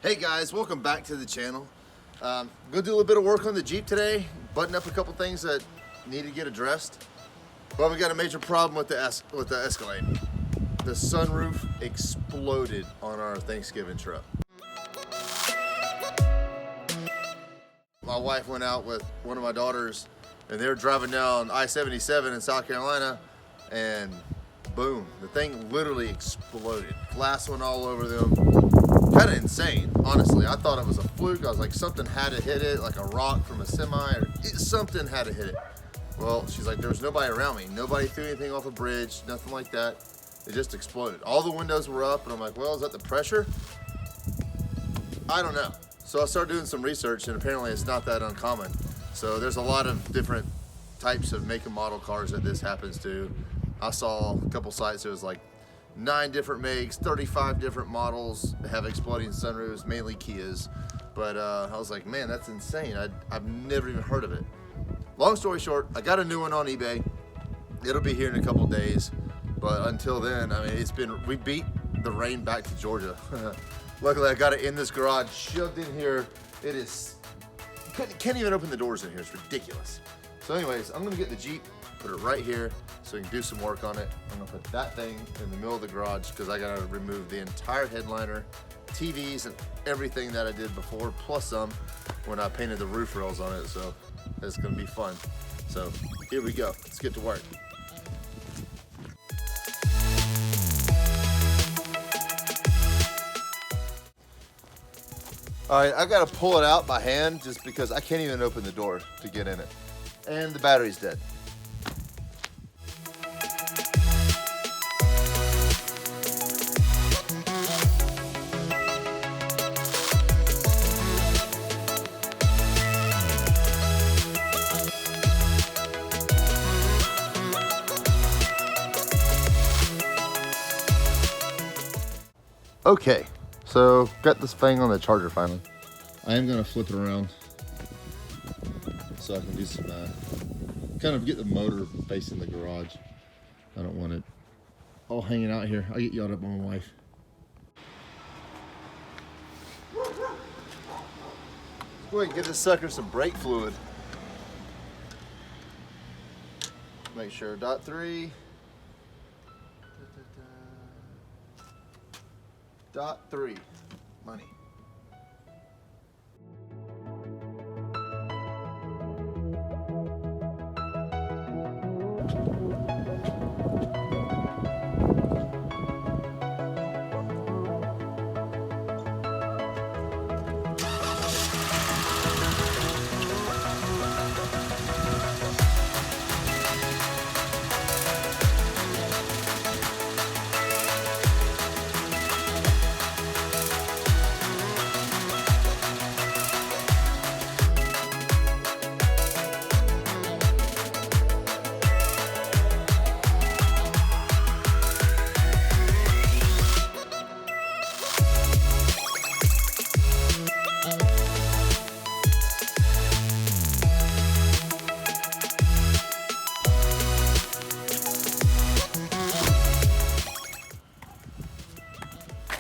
Hey guys, welcome back to the channel. Gonna do a little bit of work on the Jeep today, button up a couple things that need to get addressed. But we got a major problem with the Escalade. The sunroof exploded on our Thanksgiving truck. My wife went out with one of my daughters and they were driving down I-77 in South Carolina and boom, the thing literally exploded. Glass went all over them. Kind of insane, honestly. I thought it was a fluke. I was like, something had to hit it, like a rock from a semi, or something had to hit it. Well, she's like, there was nobody around me. Nobody threw anything off a bridge, nothing like that. It just exploded. All the windows were up, and I'm like, well, is that the pressure? I don't know. So I started doing some research, and apparently it's not that uncommon. So there's a lot of different types of make and model cars that this happens to. I saw a couple sites, it was like 9 different makes, 35 different models have exploding sunroofs, mainly Kias. But I was like, man, that's insane. I've never even heard of it. Long story short, I got a new one on eBay. It'll be here in a couple days. But until then, I mean, we beat the rain back to Georgia. Luckily, I got it in this garage, shoved in here. It is, can't even open the doors in here. It's ridiculous. So anyways, I'm gonna get the Jeep, put it right here so we can do some work on it. I'm gonna put that thing in the middle of the garage because I gotta remove the entire headliner, TVs, and everything that I did before, plus some when I painted the roof rails on it. So it's gonna be fun. So here we go, let's get to work. All right, I gotta pull it out by hand just because I can't even open the door to get in it. And the battery's dead. Okay, so got this thing on the charger finally. I am gonna flip it around so I can do some, kind of get the motor facing the garage. I don't want it all hanging out here. I'll get yelled up by my wife. Let's go ahead and get this sucker some brake fluid. Make sure .3. .3 money.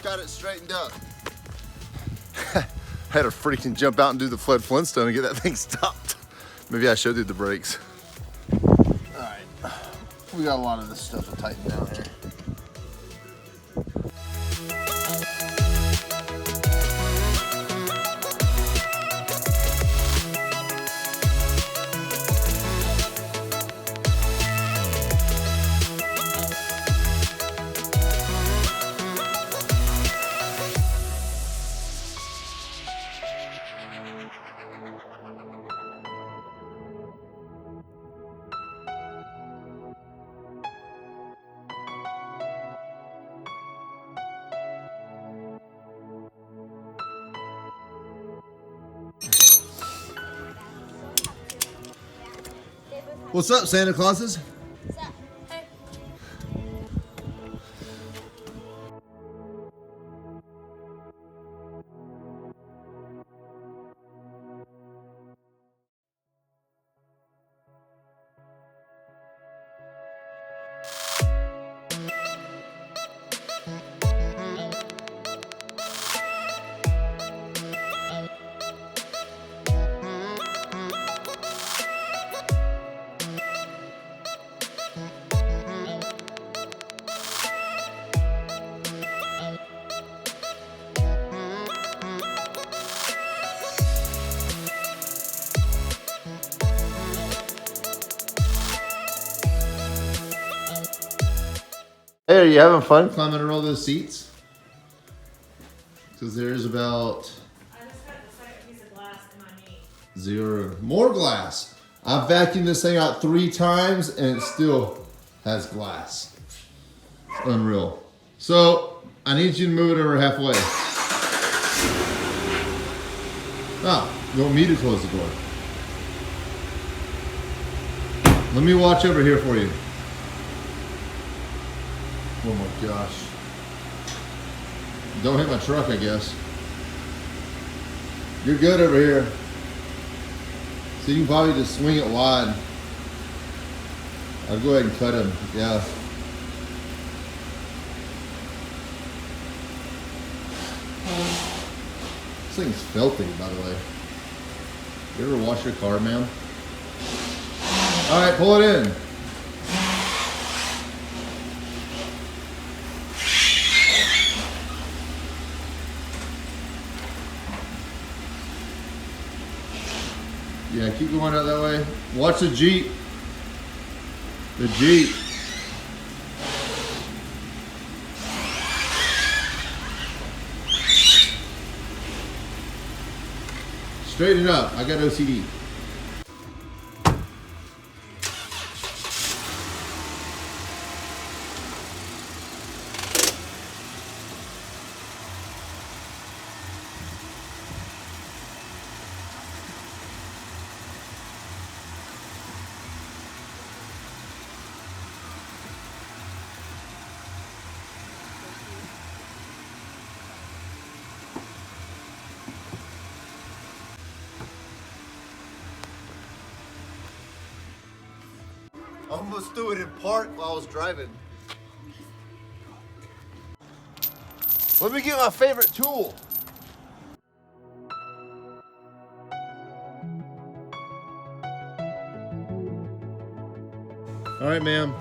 Got it straightened up. Had to freaking jump out and do the Fred Flintstone and get that thing stopped. Maybe I should do the brakes. All right, we got a lot of this stuff to tighten down here. What's up, Santa Clauses? What's up? Hey. Hey, are you having fun climbing on all those seats? Because there's about... I just got the second piece of glass in my knee. 0 more glass. I've vacuumed this thing out 3 times and it still has glass. It's unreal. So I need you to move it over halfway. Oh, you want me to close the door? Let me watch over here for you. Oh my gosh. Don't hit my truck, I guess. You're good over here. So you can probably just swing it wide. I'll go ahead and cut him, yeah. This thing's filthy, by the way. You ever wash your car, ma'am? All right, pull it in. Yeah, keep going out that way. Watch the Jeep. The Jeep. Straighten it up. I got OCD. Almost threw it in park while I was driving. Let me get my favorite tool. All right, ma'am.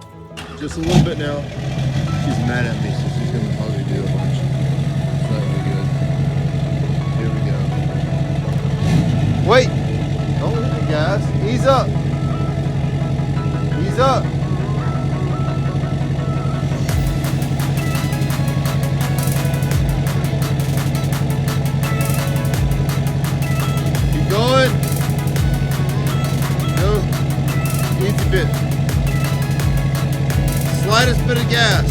Just a little bit now. She's mad at me, so she's gonna probably do a bunch. So that'll be good. Here we go. Wait! Don't hit the gas. Ease up. Ease up. Keep going. Go. Easy bit. Slightest bit of gas.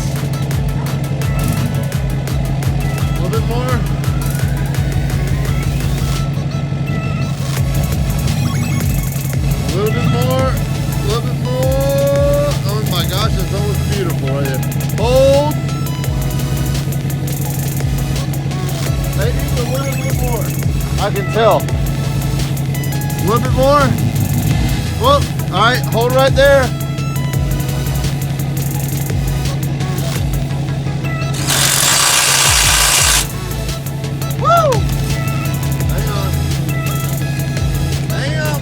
A little bit more. A little bit more. A little bit more. Oh my gosh, that's almost beautiful right there. Hold. Maybe a little bit more. I can tell. A little bit more. Well, all right, hold right there. Woo! Hang on. Hang on.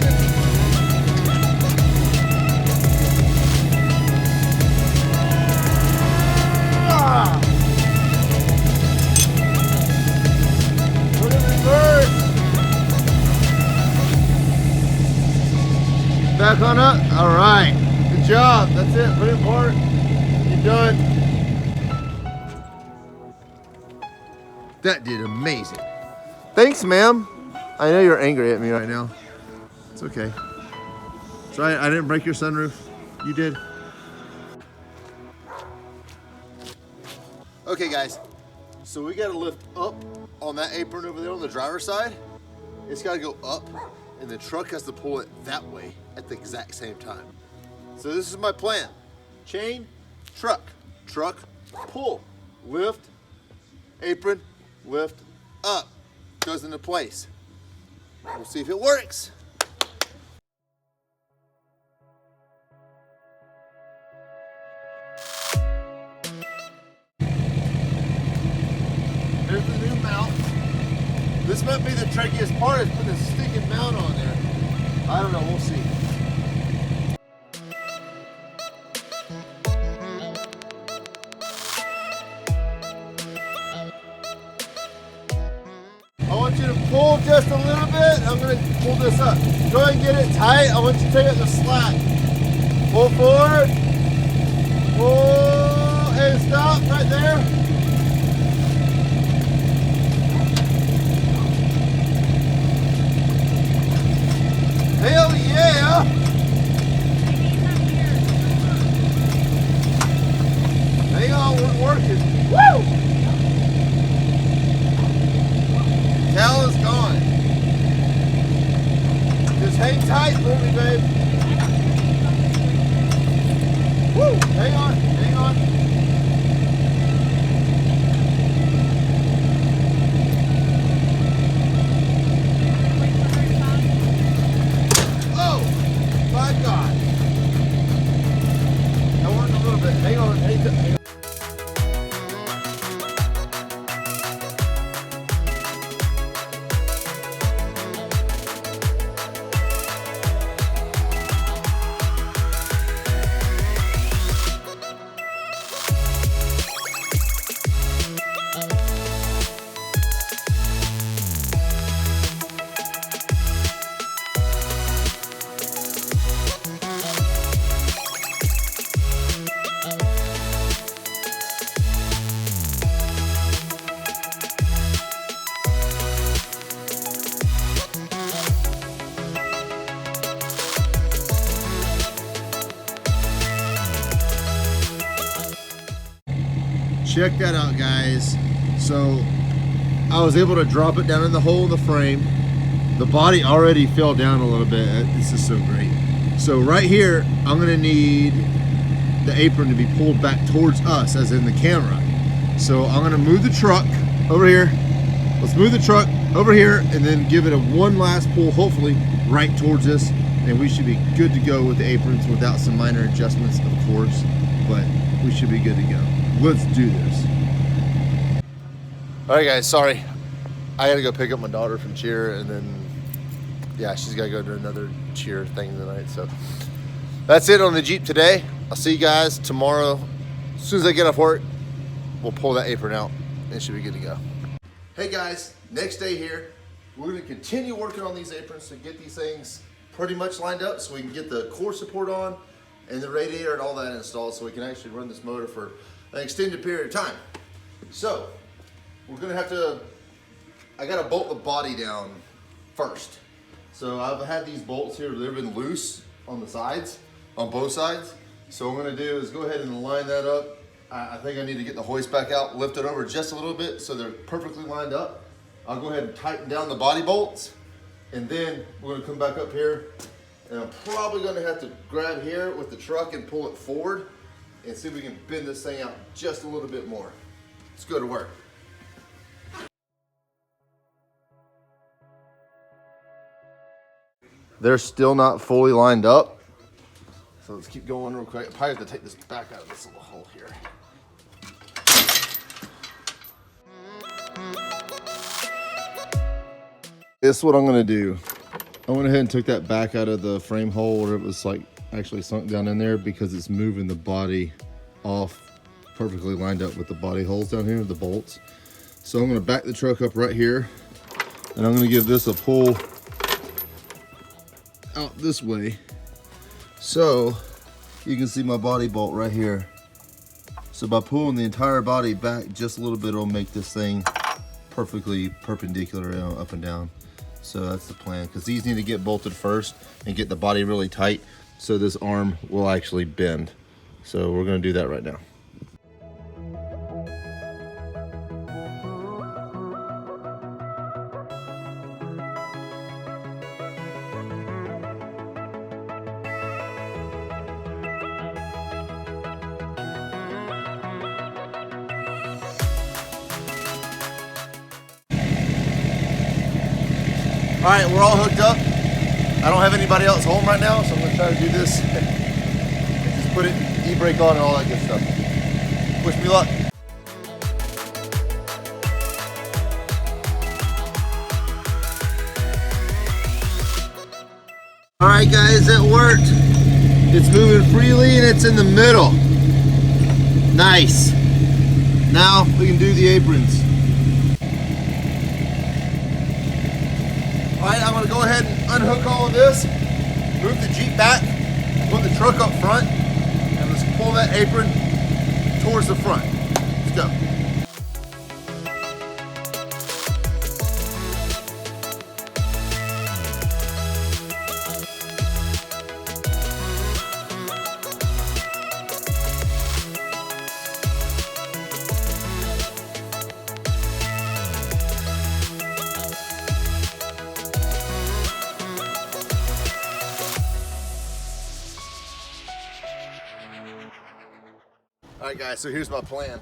Put it in reverse. Back on up. All right. Good job. That's it. Put it in park. You're done. That did amazing. Thanks, ma'am. I know you're angry at me right now. It's okay. Sorry, I didn't break your sunroof. You did. Okay, guys. So we got to lift up on that apron over there on the driver's side. It's got to go up, and the truck has to pull it that way at the exact same time. So this is my plan. Chain, truck, pull, lift, apron, lift, up. Goes into place. We'll see if it works. Here's the new mount. This might be the trickiest part, is putting a stinking mount on there. I don't know, we'll see. I want you to pull just a little bit. I'm going to pull this up. Go ahead and get it tight. I want you to take out the slack. Pull forward. Pull and can stop right there. Hell yeah! Hang on, we're working. Woo! Towel is gone. Just hang tight for me, babe. Woo! Hang on, hang on. Oh, my God. I want a little bit. Hang on, hang on. Check that out, guys. So I was able to drop it down in the hole in the frame. The body already fell down a little bit. This is so great. So right here, I'm gonna need the apron to be pulled back towards us, as in the camera. So I'm gonna move the truck over here. Let's move the truck over here and then give it a one last pull, hopefully right towards us. And we should be good to go with the aprons without some minor adjustments, of course, but we should be good to go. Let's do this. All right, guys, sorry. I gotta go pick up my daughter from cheer, and then, yeah, she's gotta go to another cheer thing tonight. So that's it on the Jeep today. I'll see you guys tomorrow. As soon as I get off work, we'll pull that apron out and it should be good to go. Hey guys, next day here. We're gonna continue working on these aprons to get these things pretty much lined up so we can get the core support on and the radiator and all that installed so we can actually run this motor for an extended period of time. So we're gonna have to, I gotta bolt the body down first. So I've had these bolts here, they've been loose on the sides, on both sides. So what I'm gonna do is go ahead and line that up. I think I need to get the hoist back out, lift it over just a little bit so they're perfectly lined up. I'll go ahead and tighten down the body bolts, and then we're gonna come back up here, and I'm probably gonna have to grab here with the truck and pull it forward and see if we can bend this thing out just a little bit more. Let's go to work. They're still not fully lined up, so let's keep going real quick. I probably have to take this back out of this little hole here. This is what I'm gonna do. I went ahead and took that back out of the frame hole where it was like actually sunk down in there because it's moving the body off perfectly lined up with the body holes down here, the bolts. So I'm gonna back the truck up right here, and I'm gonna give this a pull out this way. So you can see my body bolt right here. So by pulling the entire body back just a little bit, it'll make this thing perfectly perpendicular up and down. So that's the plan, because these need to get bolted first and get the body really tight so this arm will actually bend. So we're gonna do that right now. All right, we're all hooked up. I don't have anybody else home right now, so I'm gonna try to do this and just put it, e-brake on and all that good stuff. Wish me luck. All right, guys, it worked. It's moving freely and it's in the middle. Nice. Now we can do the aprons. All right, I'm gonna go ahead and unhook all of this, move the Jeep back, put the truck up front, and let's pull that apron towards the front. Let's go. All right guys, so here's my plan.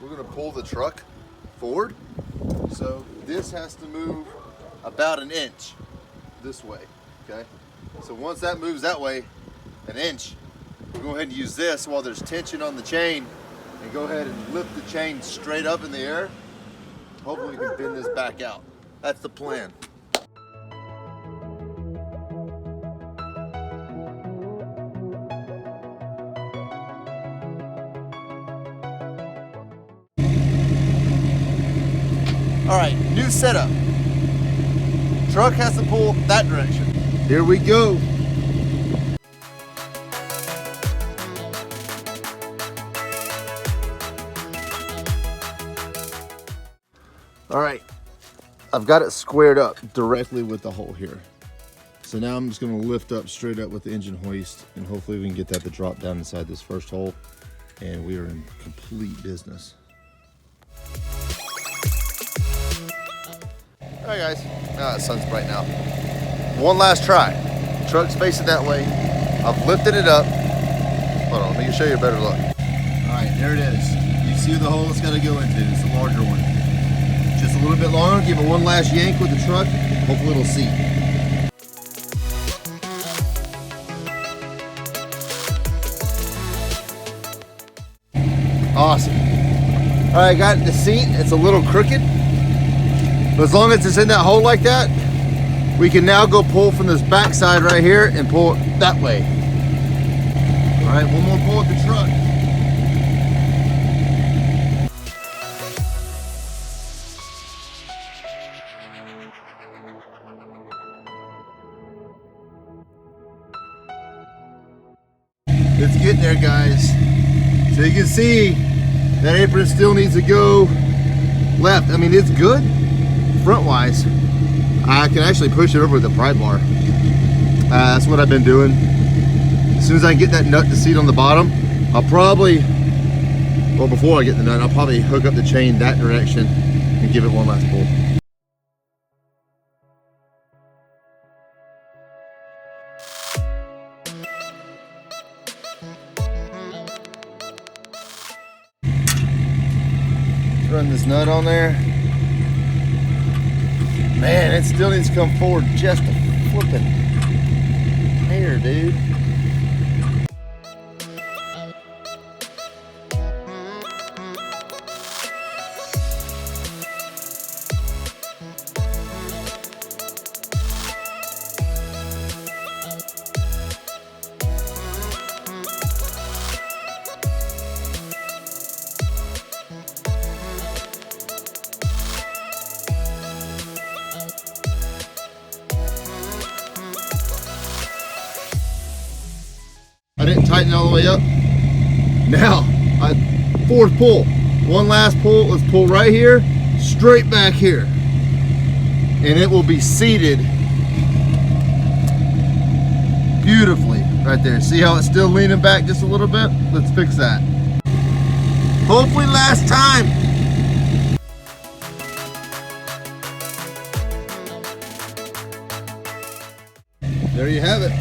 We're gonna pull the truck forward. So this has to move about an inch this way, okay? So once that moves that way, an inch, we'll go ahead and use this while there's tension on the chain and go ahead and lift the chain straight up in the air. Hopefully we can bend this back out. That's the plan. All right, new setup. Truck has to pull that direction. Here we go. All right, I've got it squared up directly with the hole here. So now I'm just gonna lift up straight up with the engine hoist, and hopefully we can get that to drop down inside this first hole, and we are in complete business. All right guys, the sun's bright now. One last try. Truck's facing that way. I've lifted it up. Hold on, let me show you a better look. All right, there it is. You see the hole it's gotta go into, it's the larger one. Just a little bit longer, give it one last yank with the truck. Hopefully it'll seat. Awesome. All right, got the seat, it's a little crooked. But as long as it's in that hole like that, we can now go pull from this back side right here and pull it that way. All right, one more pull at the truck. It's getting there, guys. So you can see that apron still needs to go left. I mean, it's good. Front wise, I can actually push it over with the pry bar. That's what I've been doing. As soon as I get that nut to seat on the bottom, I'll probably, well, before I get the nut, I'll probably hook up the chain that direction and give it one last pull. Let's run this nut on there. Man, it still needs to come forward just a flipping hair, dude. I didn't tighten it all the way up. Now, fourth pull. One last pull. Let's pull right here, straight back here. And it will be seated beautifully right there. See how it's still leaning back just a little bit? Let's fix that. Hopefully last time. There you have it.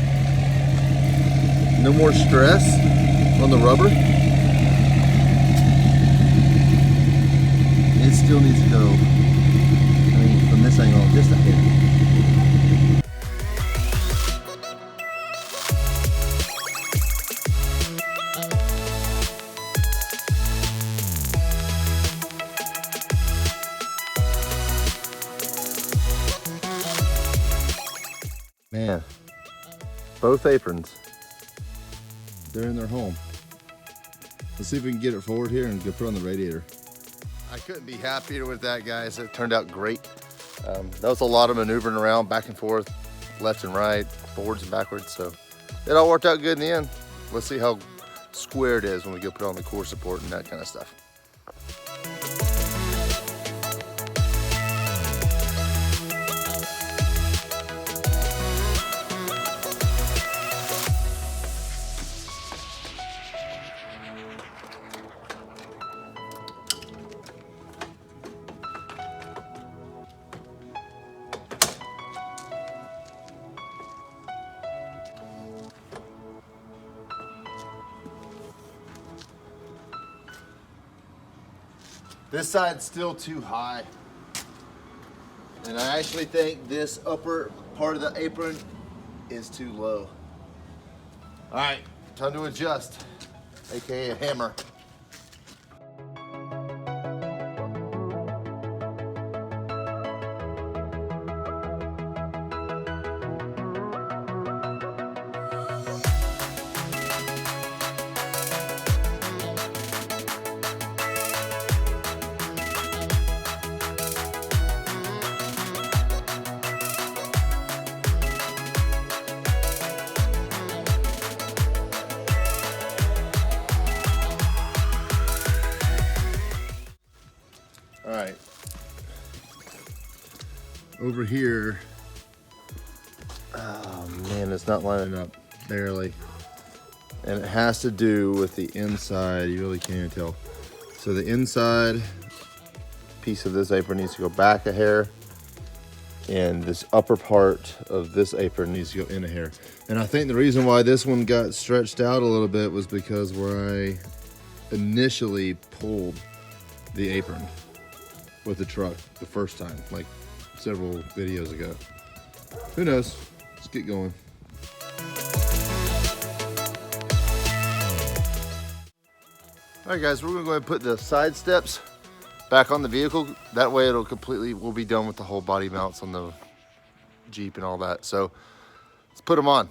No more stress on the rubber. It still needs to go, I mean, from this angle, just a hair. Man, both aprons. They're in their home. Let's see if we can get it forward here and go put on the radiator. I couldn't be happier with that, guys. It turned out great. That was a lot of maneuvering around, back and forth, left and right, forwards and backwards. So it all worked out good in the end. Let's see how square it is when we go put on the core support and that kind of stuff. This side's still too high. And I actually think this upper part of the apron is too low. All right, time to adjust, AKA a hammer. All right, over here, oh man, it's not lining up, barely. And it has to do with the inside, you really can't even tell. So the inside piece of this apron needs to go back a hair, and this upper part of this apron needs to go in a hair. And I think the reason why this one got stretched out a little bit was because where I initially pulled the apron with the truck the first time, like several videos ago. Who knows? Let's get going. All right guys, we're gonna go ahead and put the side steps back on the vehicle. That way we'll be done with the whole body mounts on the Jeep and all that. So let's put them on.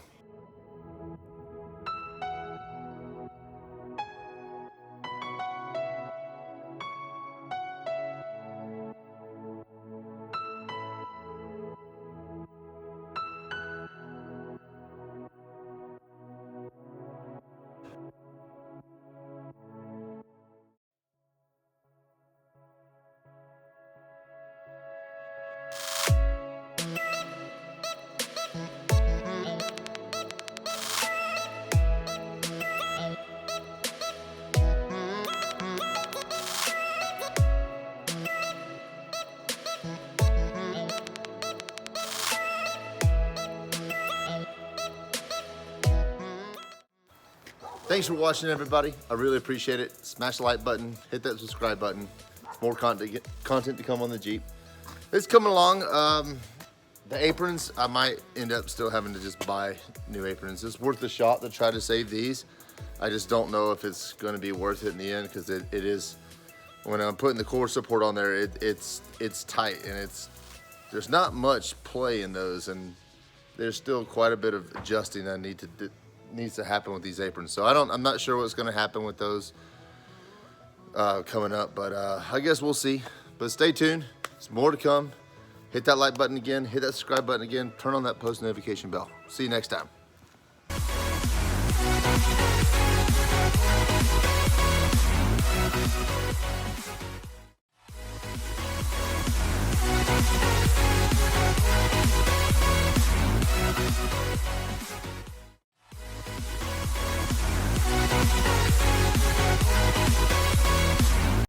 Thanks for watching, everybody. I really appreciate it. Smash the like button, hit that subscribe button. More content to come on the Jeep. It's coming along. The aprons, I might end up still having to just buy new aprons. It's worth a shot to try to save these. I just don't know if it's going to be worth it in the end, because it is, when I'm putting the core support on there, it's tight, and there's not much play in those, and there's still quite a bit of adjusting that needs to happen with these aprons. So I'm not sure what's going to happen with those coming up, but I guess we'll see. But stay tuned, there's more to come. Hit that like button again, hit that subscribe button again, turn on that post notification bell. See you next time.